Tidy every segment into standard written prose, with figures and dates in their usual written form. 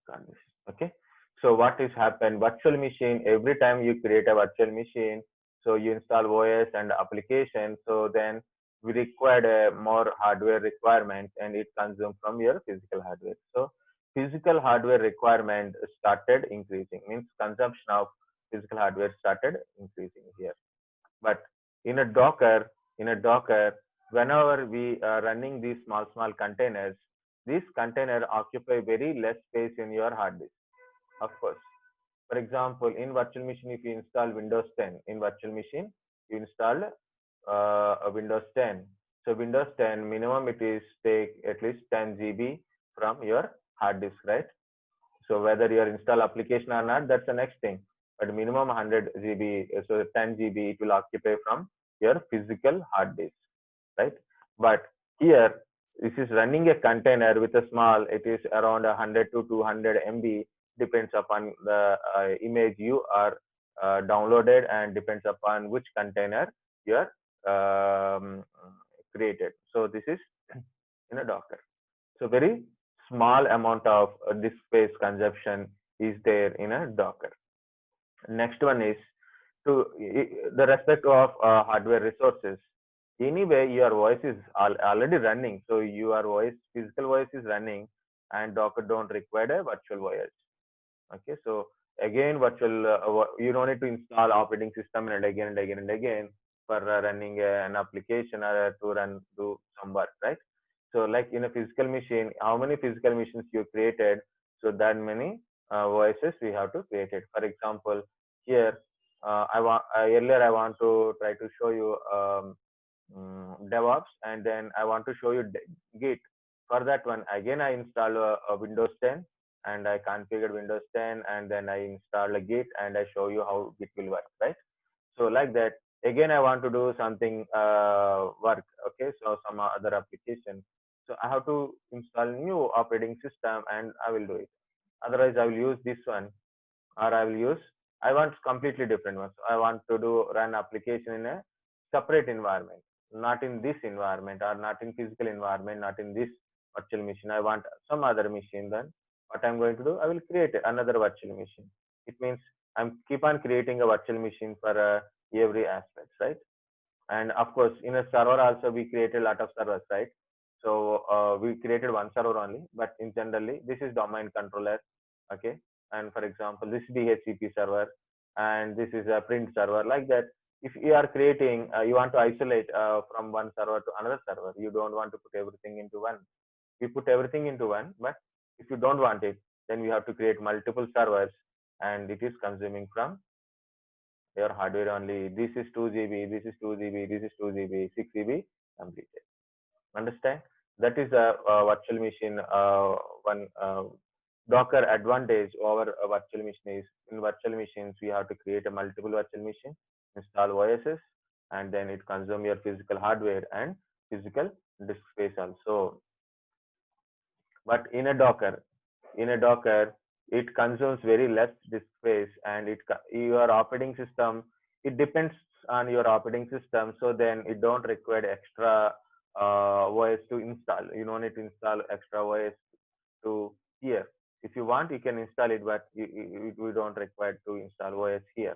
condition. Okay. So what is happen? Virtual machine. Every time you create a virtual machine, so you install OS and application. So then we required a more hardware requirements, and it consumes from your physical hardware. So physical hardware requirement started increasing. Means consumption of physical hardware started increasing here. But in a Docker, whenever we are running these small containers, these containers occupy very less space in your hard disk. Of course, for example, in virtual machine, if you install Windows 10 in virtual machine, you install a Windows 10. So Windows 10 minimum it is take at least 10 GB from your hard disk, right? So whether you install application or not, that's the next thing. But minimum 100 GB, so 10 GB it will occupy from your physical hard disk, right? But here, this is running a container with a small, it is around 100 to 200 MB, depends upon the image you are downloaded and depends upon which container you are created. So this is in a Docker. So very small amount of disk space consumption is there in a Docker. Next one is to the respect of hardware resources. Anyway, your voice is already running, so your voice, physical voice is running, and Docker don't require a virtual voice. Okay, so again, virtual you don't need to install operating system and again and again and again for running an application or to run do some work, right? So like in a physical machine, how many physical machines you created, so that many voices we have to create it. For example, here I want earlier I want to try to show you DevOps, and then I want to show you Git. For that one, again I install a Windows 10 and I configured Windows 10, and then I install a Git and I show you how Git will work, right? So like that, again I want to do something work, okay, so some other application. So I have to install new operating system and I will do it. Otherwise, I will use this one, or I will use, I want completely different one. So I want to do run application in a separate environment, not in this environment or not in physical environment, not in this virtual machine. I want some other machine. Then what I'm going to do, I will create another virtual machine. It means I'm keep on creating a virtual machine for every aspect, right? And of course, in a server also we created a lot of servers, right? So we created one server only, but in generally this is domain controller, okay? And for example, this DHCP server, and this is a print server, like that. If you are creating, you want to isolate from one server to another server, you don't want to put everything into one. We put everything into one, but if you don't want it, then we have to create multiple servers, and it is consuming from your hardware only. This is 2 GB, this is 2 GB, this is 2 GB, 6 GB completed. Understand? That is a virtual machine. One Docker advantage over a virtual machine is in virtual machines we have to create a multiple virtual machine, install OSs, and then it consume your physical hardware and physical disk space also. But in a Docker, it consumes very less disk space, and your operating system, it depends on your operating system. So then it don't require extra OS to install. You don't need to install extra OS to here. If you want, you can install it, but we don't require to install OS here.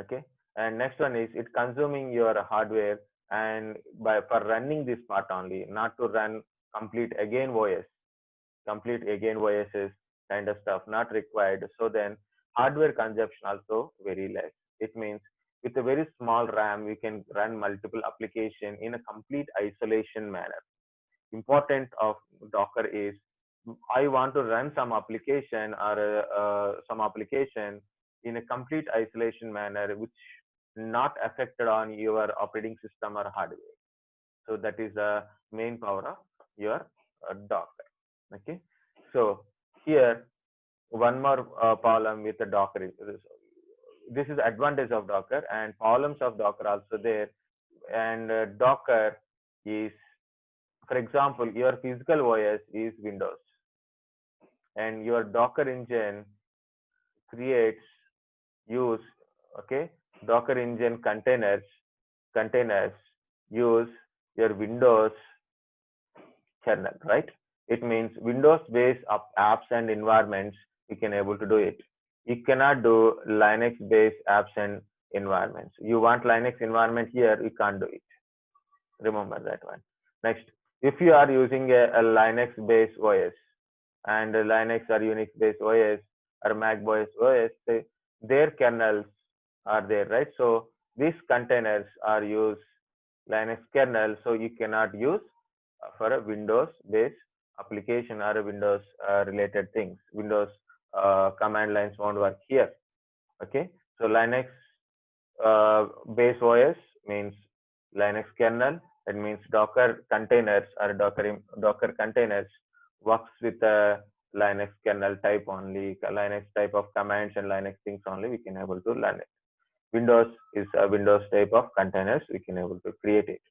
Okay. And next one is it consuming your hardware, and by for running this part only, not to run complete again OS, complete again OSs kind of stuff not required. So then hardware consumption also very less. It means with a very small RAM, we can run multiple application in a complete isolation manner. Important of Docker is I want to run some application or some application in a complete isolation manner, which not affected on your operating system or hardware. So that is the main power of your Docker. Okay, so here one more problem with the Docker. This is advantage of Docker, and problems of Docker also there. And Docker is, for example, your physical OS is Windows, and your Docker engine creates use, okay, Docker engine containers use your Windows kernel, right? It means Windows-based apps and environments, we can able to do it. You cannot do Linux-based apps and environments. You want Linux environment here, you can't do it. Remember that one. Next, if you are using a Linux-based OS and a Linux or Unix-based OS or Mac-based OS, their kernels are there, right? So these containers are used Linux kernel, so you cannot use for a Windows-based application or a Windows related things. Windows command lines won't work here. Okay, so Linux base OS means Linux kernel. It means Docker containers or Docker containers works with the Linux kernel type only, Linux type of commands and Linux things only we can able to learn it. Windows is a Windows type of containers, we can able to create it.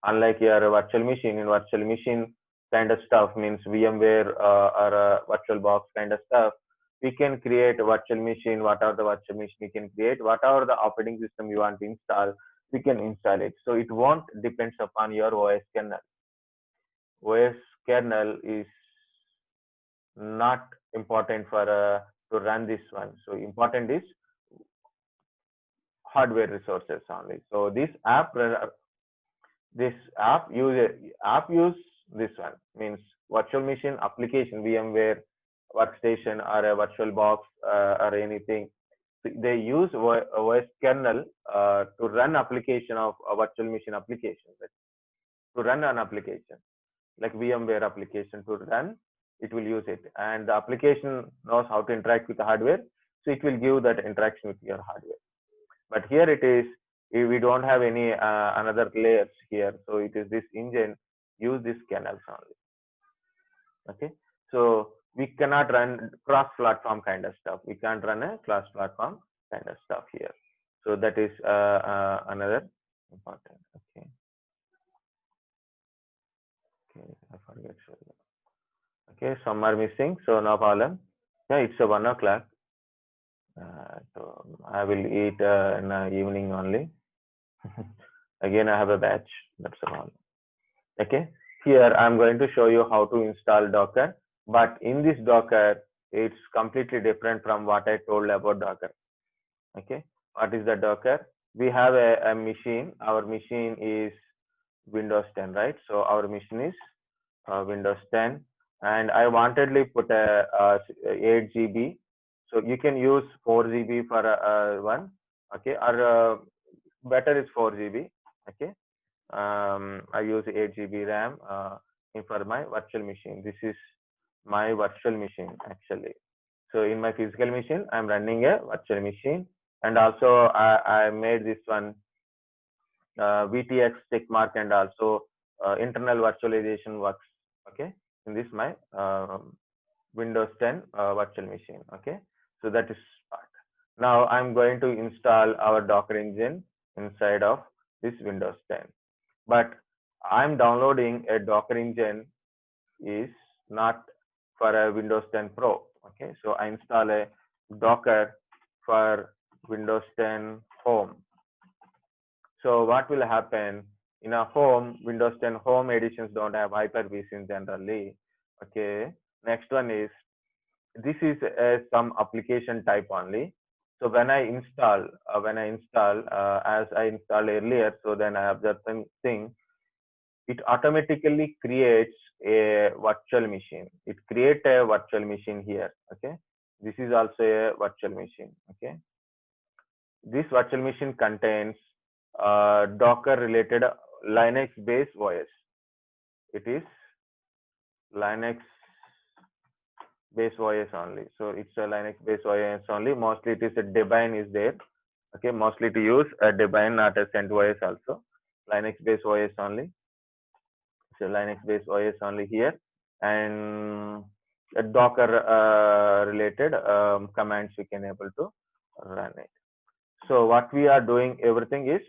Unlike your virtual machine, in virtual machine kind of stuff means VMware or a VirtualBox kind of stuff, we can create a virtual machine, whatever the virtual machine we can create, whatever the operating system you want to install, we can install it. So it won't depends upon your OS kernel. OS kernel is not important for to run this one. So important is hardware resources only. So this app use this one means virtual machine application, VMware workstation or a VirtualBox or anything. They use OS kernel to run application of a virtual machine application, right? To run an application like VMware application to run, it will use it, and the application knows how to interact with the hardware, so it will give that interaction with your hardware. But here it is, we don't have any another layers here, so it is this engine use this kernels only. Okay, so we cannot run cross-platform kind of stuff. We can't run a cross-platform kind of stuff here. So that is another important. Okay. Okay, I forget. Okay, some are missing, so no problem. Yeah, it's a 1 o'clock. So I will eat in the evening only. Again, I have a batch. That's all. Okay, here I'm going to show you how to install Docker. But in this Docker, it's completely different from what I told about Docker. Okay, what is the Docker? We have a machine. Our machine is Windows 10, right? So our machine is Windows 10, and I wantedly put a 8 GB. So you can use 4 GB for one. Okay, or better is 4 GB. Okay, I use 8 GB RAM for my virtual machine. This is my virtual machine actually. So in my physical machine, I'm running a virtual machine, and also I made this one VTX tick mark, and also internal virtualization works. Okay, in this my Windows 10 virtual machine. Okay, so that is part. Now I'm going to install our Docker engine inside of this Windows 10. But I'm downloading a Docker engine is not for a Windows 10 Pro. Okay, so I install a Docker for Windows 10 Home. So what will happen in a home, Windows 10 Home editions don't have Hyper-V generally. Okay, next one is, this is some application type only. So when I install, as I installed earlier, so then I have that thing, it automatically creates a virtual machine. It creates a virtual machine here. Okay, this is also a virtual machine. Okay, this virtual machine contains Docker related Linux based OS. It is Linux based OS only. So it's a Linux based OS only. Mostly it is a Debian is there. Okay, mostly to use a Debian, not a CentOS also. Linux based OS only. So Linux based OS only here, and Docker related commands we can able to run it. So what we are doing, everything is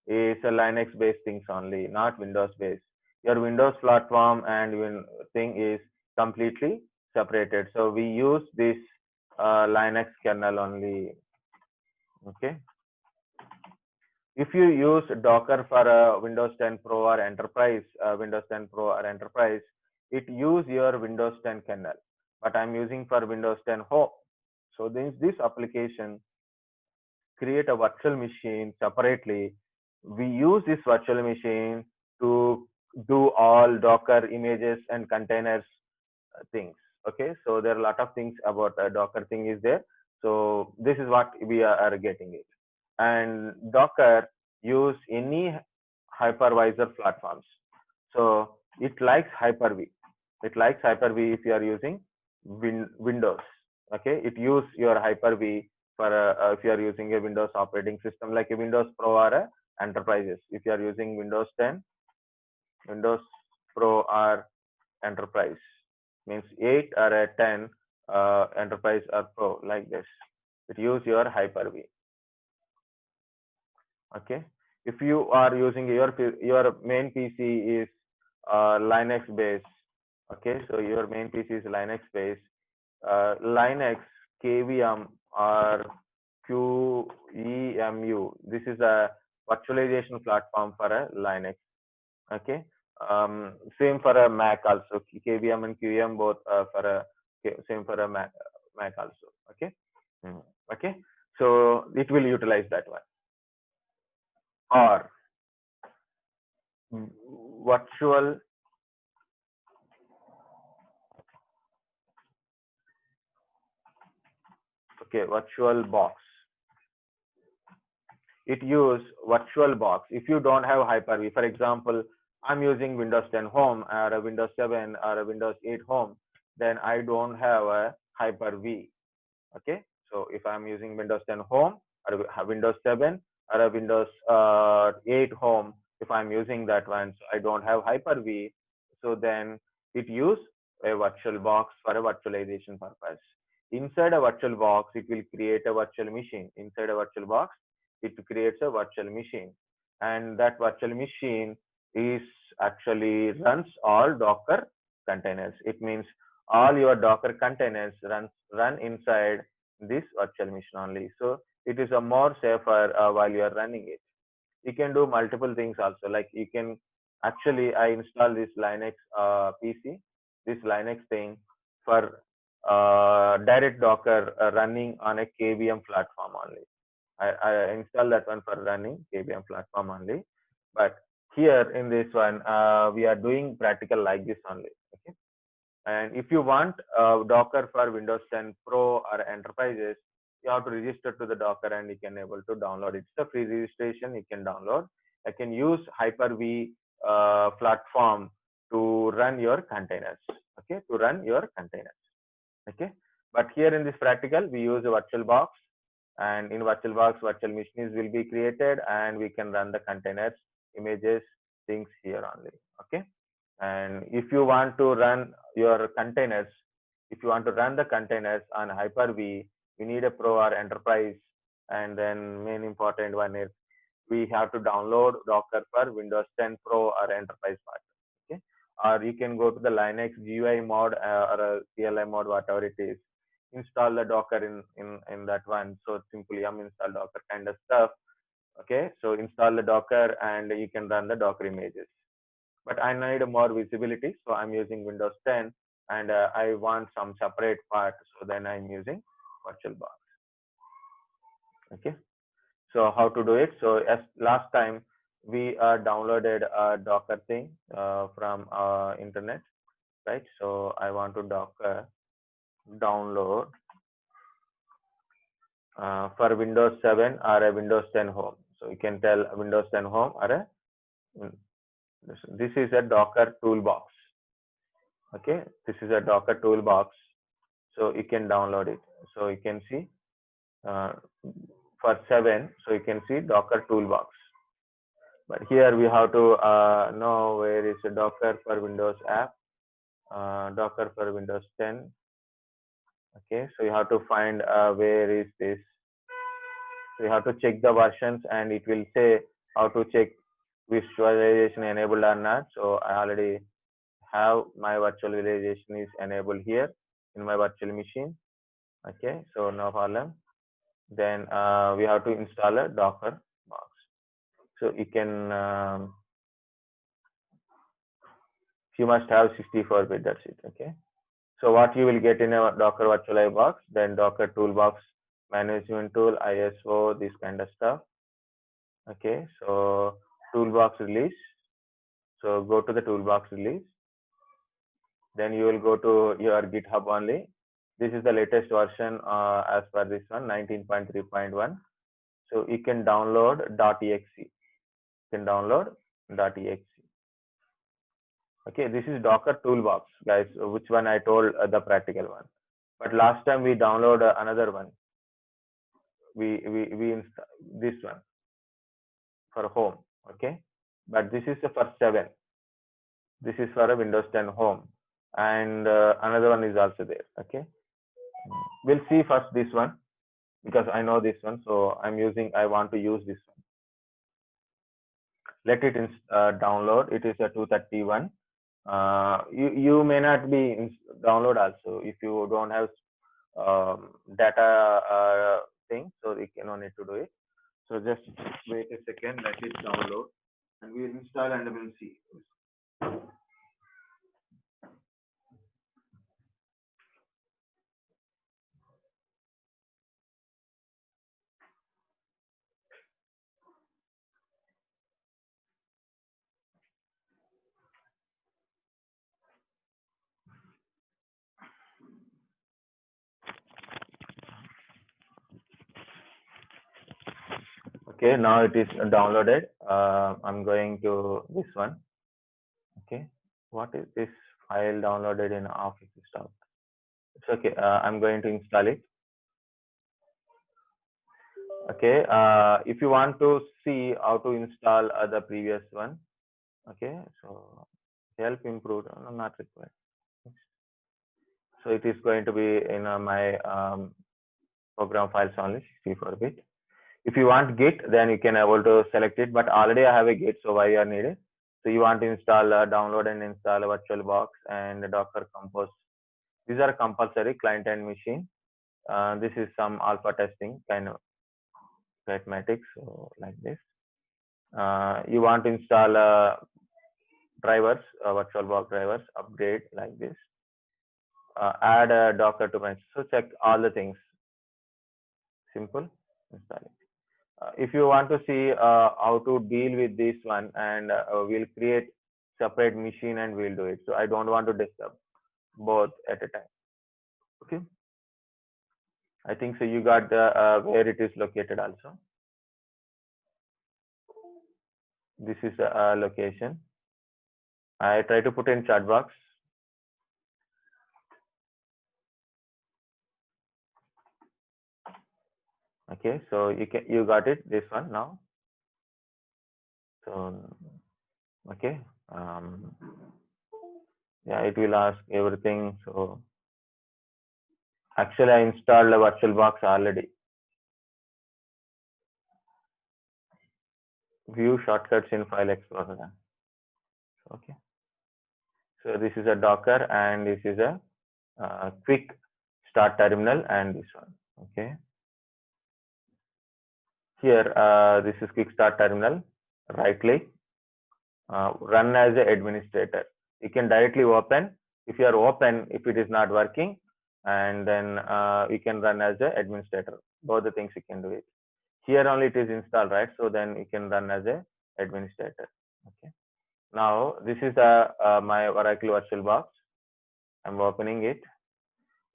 a Linux based things only, not Windows based. Your Windows platform and thing is completely separated. So we use this Linux kernel only. Okay. If you use Docker for Windows 10 Pro or Enterprise, Windows 10 Pro or Enterprise, it use your Windows 10 kernel, but I'm using for Windows 10 Home. So this application create a virtual machine separately. We use this virtual machine to do all Docker images and containers things. Okay, so there are a lot of things about a Docker thing is there. So this is what we are getting it. And Docker use any hypervisor platforms. So it likes Hyper-V. It likes Hyper-V if you are using Windows. Okay, it use your Hyper-V for if you are using a Windows operating system like a Windows Pro or a enterprises. If you are using Windows 10, Windows Pro or enterprise means 8 or a 10 enterprise or pro like this. It use your Hyper-V. Okay, if you are using your main PC is Linux based. Okay, so your main PC is Linux based. Linux, KVM or QEMU. This is a virtualization platform for a Linux. Okay, same for a Mac also. KVM and QEM both for a same for a Mac also. Okay, okay. So it will utilize that one or virtual. Okay, virtual box. It use virtual box. If you don't have Hyper-V, for example, I'm using Windows 10 Home or a Windows 7 or a Windows 8 Home, then I don't have a Hyper-V. Okay, so if I'm using Windows 10 Home or a Windows 7 or a Windows 8 Home, if I'm using that one, so I don't have Hyper-V, so then it use a virtual box for a virtualization purpose. Inside a virtual box, it will create a virtual machine. Inside a virtual box, it creates a virtual machine, and that virtual machine is actually runs all Docker containers. It means all your Docker containers run inside this virtual machine only. So it is a more safer while you are running it. You can do multiple things also. Like you can actually I install this Linux PC, this Linux thing for direct Docker running on a KVM platform only. I install that one for running KVM platform only. But here in this one, we are doing practical like this only. Okay. And if you want Docker for Windows 10 Pro or Enterprises, you have to register to the Docker and you can able to download it. It's a free registration you can download. I can use Hyper-V platform to run your containers. Okay, to run your containers. Okay, but here in this practical, we use a virtual box, and in virtual box, virtual machines will be created, and we can run the containers, images, things here only. Okay. And if you want to run your containers, if you want to run the containers on Hyper-V, you need a Pro or Enterprise. And then main important one is we have to download Docker for Windows 10 Pro or Enterprise part. Okay. Or you can go to the Linux GUI mod or a CLI mod, whatever it is. Install the Docker in that one. So simply install Docker kind of stuff. Okay. So install the Docker and you can run the Docker images. But I need more visibility, so I'm using Windows 10, and I want some separate part, so then I'm using VirtualBox. Okay, so how to do it? So as last time we downloaded a Docker thing from internet, right? So I want to Docker download for Windows 7 or a Windows 10 Home. So you can tell Windows 10 Home or a this is a Docker toolbox. Okay, this is a Docker toolbox, so you can download it. So you can see for 7, so you can see Docker toolbox. But here we have to know where is a Docker for Windows app, Docker for Windows 10. Okay, so you have to find where is this. So you have to check the versions, and it will say how to check visualization enabled or not. So I already have my virtualization is enabled here in my virtual machine. Okay, so no problem. Then we have to install a Docker box. So you can You must have 64-bit, that's it. Okay. So what you will get in a Docker virtual box, then Docker toolbox management tool, ISO, this kind of stuff. Okay, so toolbox release. So go to the toolbox release. Then you will go to your GitHub only. This is the latest version as per this one, 19.3.1. So you can download .exe. You can download .exe. Okay, this is Docker toolbox, guys. Which one I told the practical one. But last time we download another one. We install this one for home. Okay, but this is for 7. This is for a Windows 10 home, and another one is also there. Okay, we'll see first this one because I know this one, so I want to use this one. Let it download. It is a 231. You may not be download also if you don't have data thing, so you no need to do it. So just wait a second, let it download, and we'll install and we'll see. Okay, now it is downloaded. I'm going to this one. Okay, what is this file downloaded in Office stuff? It's okay. I'm going to install it. Okay, if you want to see how to install the previous one, okay, so help improve, no, not required. So it is going to be in my program files only, 64-bit. If you want Git, then you can able to select it, but already I have a Git, so why you are needed? So you want to install, download and install a VirtualBox and Docker Compose. These are compulsory client and machine. This is some alpha testing kind of mathematics, so like this. You want to install drivers, VirtualBox drivers, upgrade like this. Add a Docker to my, so check all the things. Simple, install it. If you want to see how to deal with this one, and we'll create separate machine and we'll do it. So I don't want to disturb both at a time. Okay. I think so. You got the where it is located also. This is a location. I try to put in chat box. Okay, so you got it, this one now. So okay, yeah, it will ask everything. So actually I installed a VirtualBox already. View shortcuts in File Explorer. Okay, so this is a Docker and this is a quick start terminal and this one. Okay, here this is quick start terminal. Right click, run as an administrator. You can directly open. If you are open, if it is not working, and then you can run as an administrator. Both the things you can do it. Here only it is installed, right? So then you can run as a administrator. Okay. Now this is my Oracle VirtualBox. I'm opening it.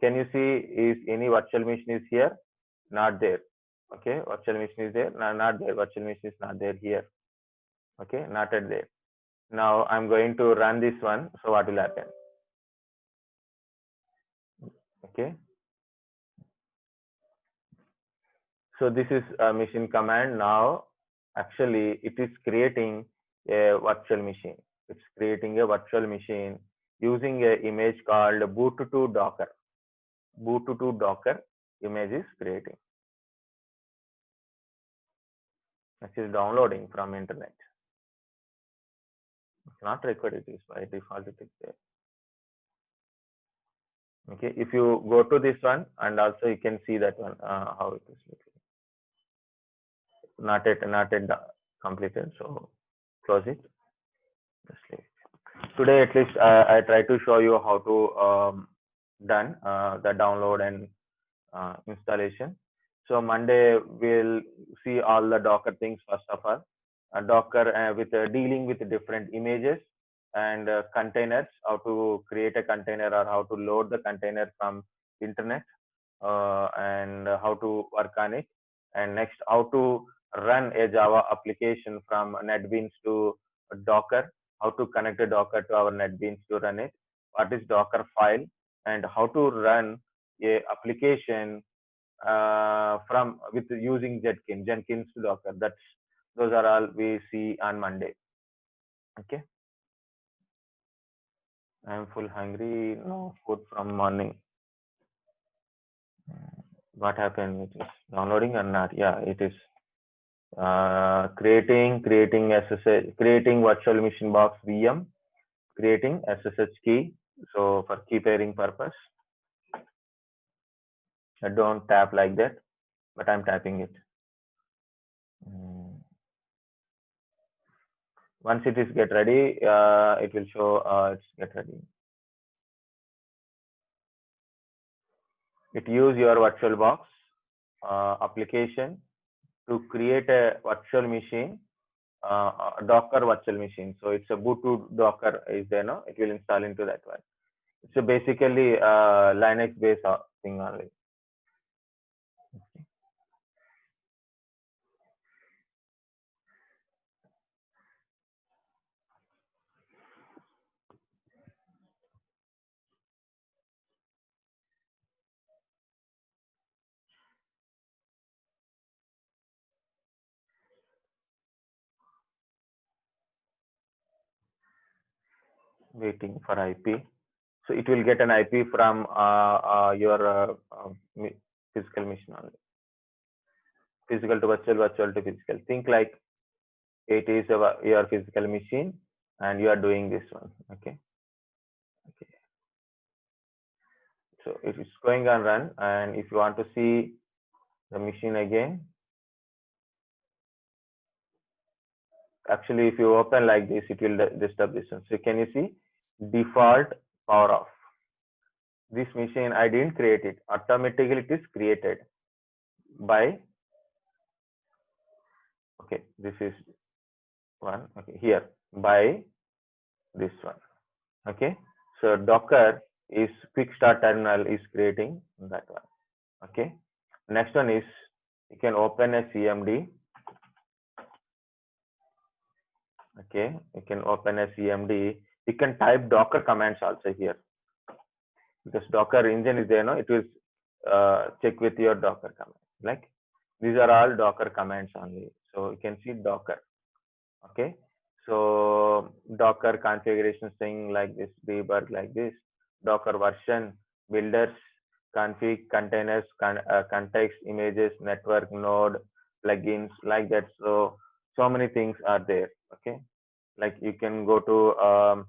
Can you see is any virtual machine is here? Not there. Okay, virtual machine is there. No, not there. Virtual machine is not there here. Okay, not at there. Now I'm going to run this one. So what will happen? Okay. So this is a machine command. Now actually it is creating a virtual machine. It's creating a virtual machine using an image called boot2 Docker. boot2 Docker image is creating. It is downloading from internet. It's not required, it is by default it is there. Okay, if you go to this one and also you can see that one how it is looking. Not yet completed, so close it. Just leave it. today at least I try to show you how to done the download and installation. So Monday we'll see all the Docker things first of all. Docker with dealing with different images and containers, how to create a container or how to load the container from internet and how to work on it. And next, how to run a Java application from NetBeans to Docker, how to connect a Docker to our NetBeans to run it, what is Docker file, and how to run a application from with using Jenkins to Docker. Those are all we see on Monday. Okay. I'm full hungry. No food from morning. What happened? It is downloading or not? Yeah, it is. Creating SSH, creating virtual machine box VM, creating SSH key. So for key pairing purpose, I don't tap like that, but I'm tapping it. Once it is get ready, it will show it's get ready. It use your virtual box application to create a virtual machine, Docker virtual machine. So it's a Ubuntu Docker is there, no? It will install into that one. It's a basically Linux based thing only. Waiting for IP. So it will get an IP from your physical machine only. Physical to virtual, virtual to physical. Think like it is your physical machine and you are doing this one. Okay. Okay. So it is going on run, and if you want to see the machine again, actually if you open like this, it will disturb this one. So can you see default power off? This machine I didn't create it, automatically it is created by, okay, this is one, okay, here by this one. Okay, so Docker is quick start terminal is creating that one. Okay, next one is you can open a CMD. Okay, you can open a CMD. You can type Docker commands also here, because Docker engine is there, no? It will check with your Docker command. Like these are all Docker commands only. So you can see Docker. Okay, so Docker configuration thing like this, debug like this, Docker version, builders, config, containers, context, images, network, node, plugins, like that. So many things are there. Okay, like you can go to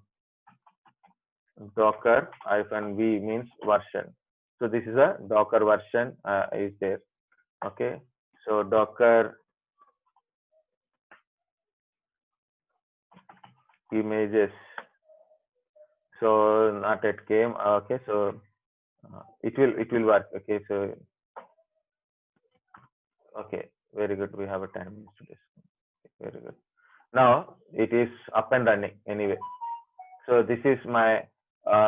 Docker -v means version. So this is a Docker version is there. Okay, so Docker images. So not it came. Okay, so it will work. Okay, so okay, very good. We have a 10 minutes to discuss. Very good. Now it is up and running anyway. So this is my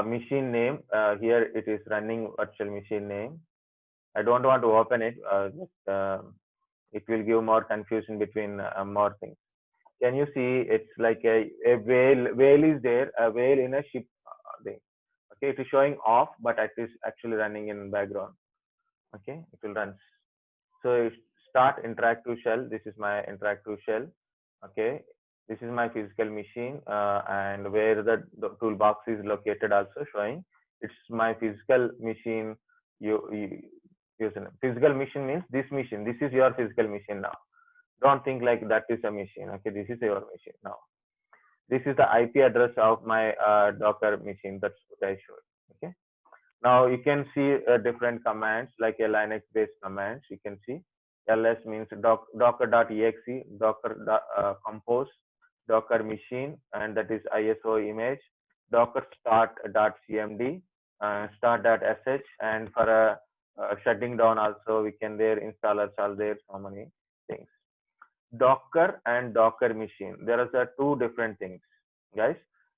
machine name. Here it is running virtual machine name. I don't want to open it. It will give more confusion between more things. Can you see? It's like a whale. Whale is there. A whale in a ship thing. Okay, it is showing off, but it is actually running in background. Okay, it will run. So start interactive shell. This is my interactive shell. Okay, this is my physical machine, and where the toolbox is located also showing. It's my physical machine. You using physical machine means this machine. This is your physical machine now. Don't think like that is a machine. Okay, this is your machine now. This is the IP address of my Docker machine. That's what I showed. Okay. Now you can see different commands like a Linux based commands. You can see ls means docker.exe, docker compose, docker machine, and that is ISO image, docker start.cmd, start.sh, and for shutting down also we can there installers are there, so many things. Docker and Docker machine. There are the two different things, guys.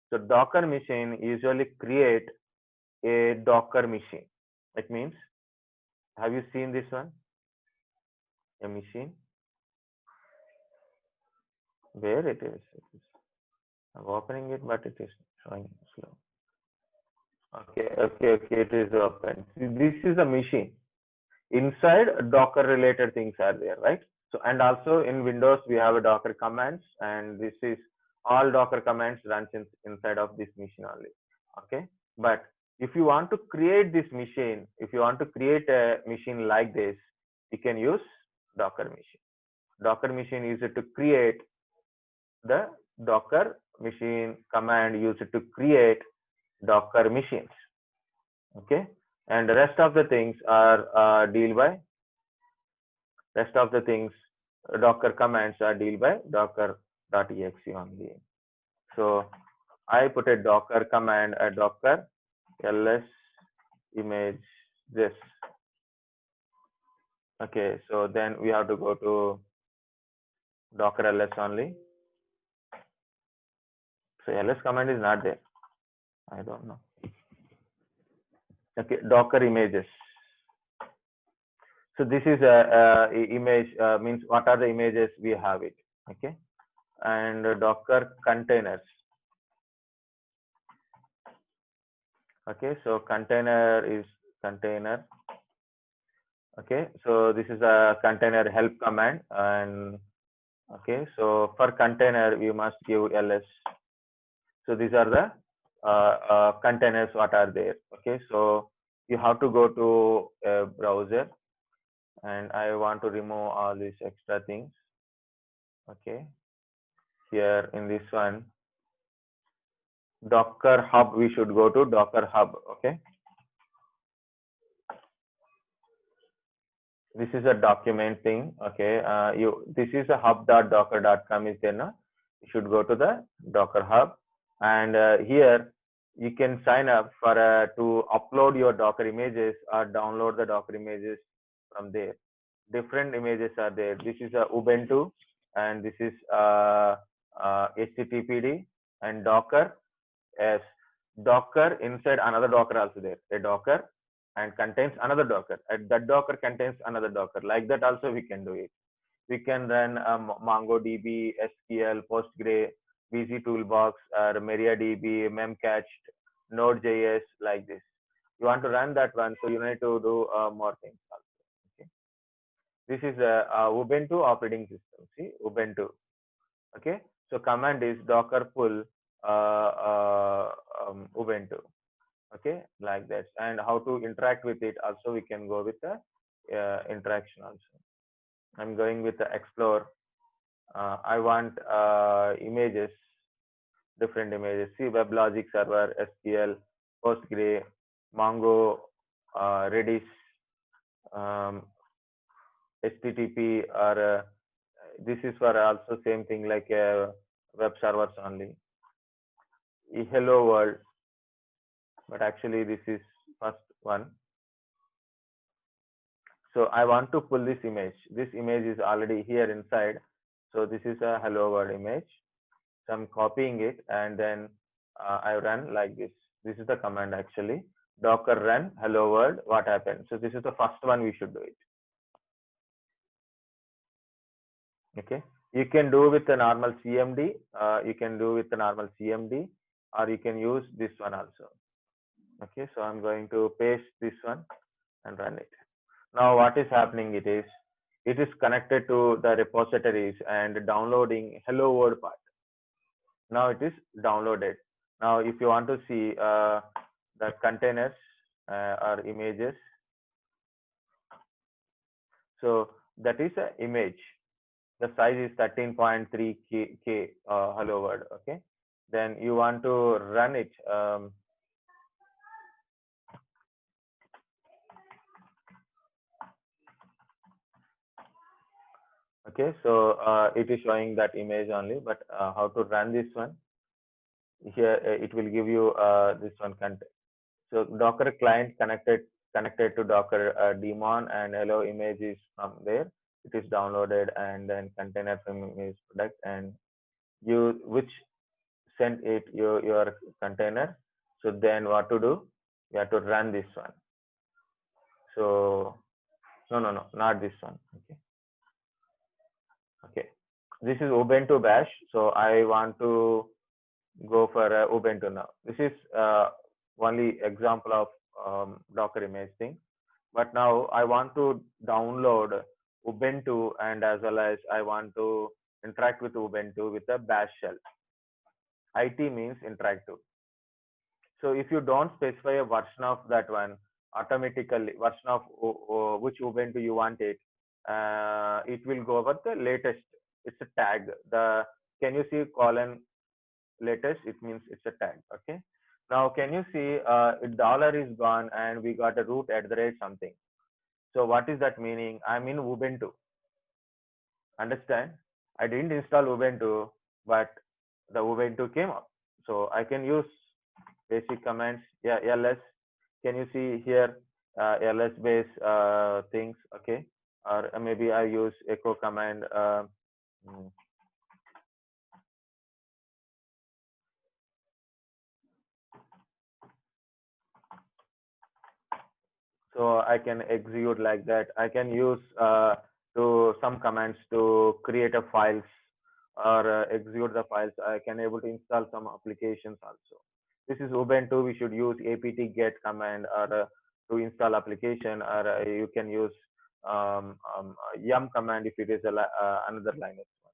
So Docker machine usually create a Docker machine. It means, have you seen this one? A machine. Where it is? I'm opening it, but it is showing slow. Okay, okay, okay. It is open. This is a machine. Inside Docker related things are there, right? So, and also in Windows we have a Docker commands, and this is all Docker commands runs inside of this machine only. Okay, but if you want to create this machine, if you want to create a machine like this, you can use Docker machine. Docker machine is to create the Docker machine command used to create Docker machines. Okay, and the rest of the things are deal by rest of the things Docker commands are deal by docker.exe only. So I put a Docker command at Docker ls image this. Okay, so then we have to go to Docker ls only. So ls command is not there. I don't know. Okay, Docker images. So this is a image, means what are the images we have it. Okay, and Docker containers. Okay, so container is container. Okay, so this is a container help command, and okay, so for container we must give ls. So these are the containers what are there. Okay, so you have to go to a browser, and I want to remove all these extra things. Okay, here in this one, Docker Hub, we should go to Docker Hub. Okay, this is a document thing. Okay, this is a hub.docker.com is there now. You should go to the Docker Hub, and here you can sign up for to upload your Docker images or download the Docker images from there. Different images are there. This is a Ubuntu, and this is HTTPD and Docker. Yes, Docker inside another Docker also there. A Docker and contains another Docker. And that Docker contains another Docker. Like that also we can do it. We can run MongoDB, SQL, Postgre, BC Toolbox, or MariaDB, Memcached, Node.js, like this. You want to run that one, so you need to do more things also. Okay. This is a Ubuntu operating system. See, Ubuntu. Okay. So command is docker pull Ubuntu. Okay, like that. And how to interact with it also we can go with the interaction also. I'm going with the explore. I want images, different images. See, WebLogic server, SQL, Postgre, Mongo, Redis, HTTP, or this is for also same thing like web servers only. Hello world, but actually this is first one. So I want to pull this image. This image is already here inside. So this is a hello world image. So I'm copying it, and then I run like this. This is the command actually. Docker run hello world. What happened? So this is the first one we should do it. Okay. You can do with the normal CMD. You can do with the normal CMD, or you can use this one also. Okay. So I'm going to paste this one and run it. Now what is happening? It is connected to the repositories and downloading hello world part. Now it is downloaded. Now if you want to see the containers or images, so that is an image. The size is 13.3 K hello world. Okay, then you want to run it. Okay, so it is showing that image only, but how to run this one? here it will give you this one content. So Docker client connected to Docker daemon, and hello image is from there. It is downloaded, and then container from image product, and you which send it your container. So then what to do? You have to run this one. So no, not this one. Okay. Okay. This is Ubuntu bash. So I want to go for Ubuntu now. This is only example of Docker image thing. But now I want to download Ubuntu, and as well as I want to interact with Ubuntu with a bash shell. IT means interactive. So if you don't specify a version of that one, automatically version of which Ubuntu you want it will go over the latest. It's a tag. Can you see colon latest? It means it's a tag. Okay. Now can you see dollar is gone and we got a root at the rate something. So what is that meaning? I'm in Ubuntu. Understand? I didn't install Ubuntu, but the Ubuntu came up. So I can use basic commands. Yeah, ls. Can you see here ls base things? Okay. Or maybe I use echo command. So I can execute like that. I can use to some commands to create a files or execute the files. I can able to install some applications also. This is Ubuntu. We should use apt get command or to install application, or you can use yum command if it is another Linux one.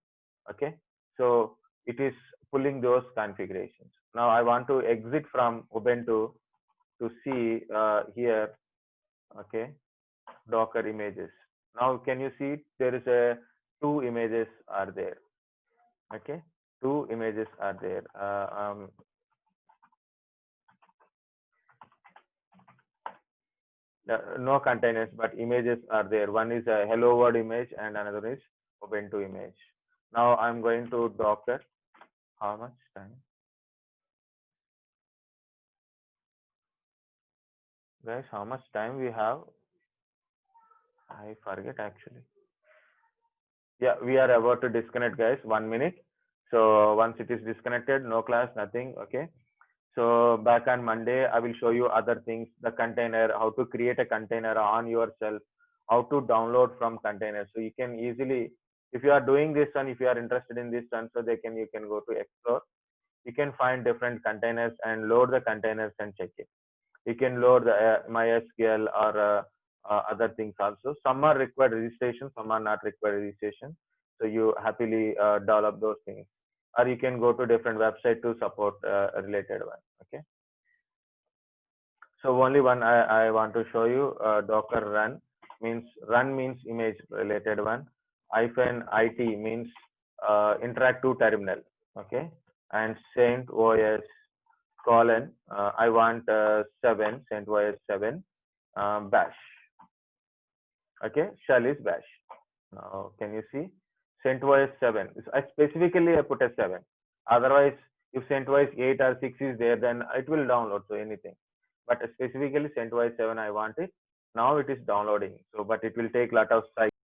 Okay, so it is pulling those configurations. Now I want to exit from Ubuntu to see here. Okay, Docker images. Now can you see there is a two images are there. Okay, two images are there. No containers, but images are there. One is a hello world image and another is Ubuntu image. Now I'm going to Docker. How much time? Guys, how much time we have? I forget actually. Yeah, we are about to disconnect, guys. 1 minute. So once it is disconnected, no class, nothing. Okay. So back on Monday, I will show you other things, the container, how to create a container on yourself, how to download from containers. So you can easily, if you are doing this one, if you are interested in this one, so you can go to explore. You can find different containers and load the containers and check it. You can load the MySQL or other things also. Some are required registration, some are not required registration. So you happily develop those things, or you can go to different website to support a related one. Okay. So only one I want to show you. Docker run means image related one. -it means interactive terminal. Okay. And CentOS colon I want 7 CentOS 7 bash. Okay, shell is bash. Now can you see CentOS 7? I specifically I put a 7. Otherwise, if CentOS 8 or 6 is there, then it will download so anything. But specifically CentOS 7 I want it. Now it is downloading. So, but it will take a lot of cycles.